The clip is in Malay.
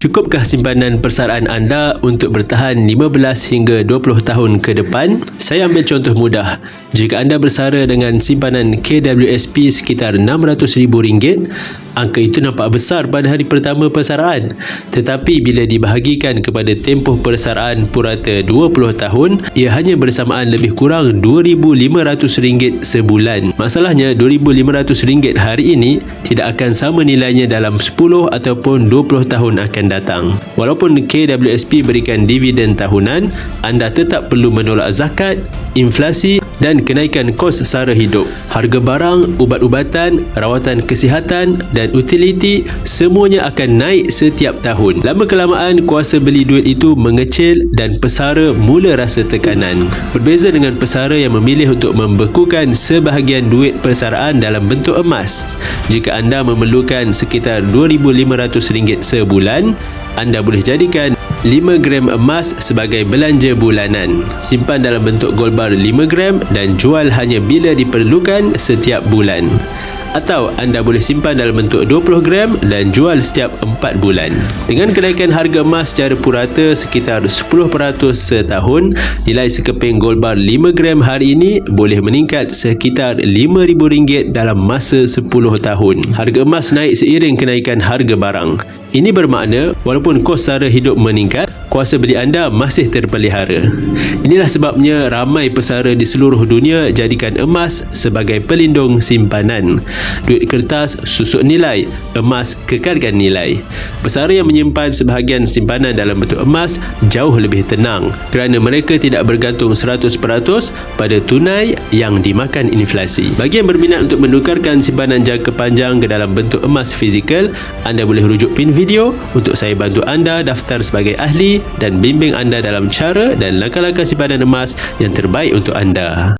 Cukupkah simpanan persaraan anda untuk bertahan 15 hingga 20 tahun ke depan? Saya ambil contoh mudah. Jika anda bersara dengan simpanan KWSP sekitar RM600,000, angka itu nampak besar pada hari pertama persaraan. Tetapi bila dibahagikan kepada tempoh persaraan purata 20 tahun, ia hanya bersamaan lebih kurang RM2,500 sebulan. Masalahnya, RM2,500 hari ini tidak akan sama nilainya dalam 10 ataupun 20 tahun akan datang. Walaupun KWSP berikan dividen tahunan, anda tetap perlu menolak zakat, inflasi dan kenaikan kos sara hidup. Harga barang, ubat-ubatan, rawatan kesihatan dan utiliti semuanya akan naik setiap tahun. Lama-kelamaan kuasa beli duit itu mengecil dan pesara mula rasa tekanan. Berbeza dengan pesara yang memilih untuk membekukan sebahagian duit persaraan dalam bentuk emas. Jika anda memerlukan sekitar RM2,500 sebulan, anda boleh jadikan 5 gram emas sebagai belanja bulanan. Simpan dalam bentuk gold bar 5 gram dan jual hanya bila diperlukan setiap bulan. Atau anda boleh simpan dalam bentuk 20 gram dan jual setiap 4 bulan. Dengan kenaikan harga emas secara purata sekitar 10% setahun, nilai sekeping gold bar 5 gram hari ini boleh meningkat sekitar RM5,000 dalam masa 10 tahun. Harga emas naik seiring kenaikan harga barang. Ini bermakna walaupun kos sara hidup meningkat, kuasa beli anda masih terpelihara. Inilah sebabnya ramai pesara di seluruh dunia jadikan emas sebagai pelindung simpanan. Duit kertas susut nilai, emas kekalkan nilai. Pesara yang menyimpan sebahagian simpanan dalam bentuk emas jauh lebih tenang kerana mereka tidak bergantung 100% pada tunai yang dimakan inflasi. Bagi yang berminat untuk menukarkan simpanan jangka panjang ke dalam bentuk emas fizikal, anda boleh rujuk pin video untuk saya bantu anda daftar sebagai ahli dan bimbing anda dalam cara dan langkah-langkah simpanan emas yang terbaik untuk anda.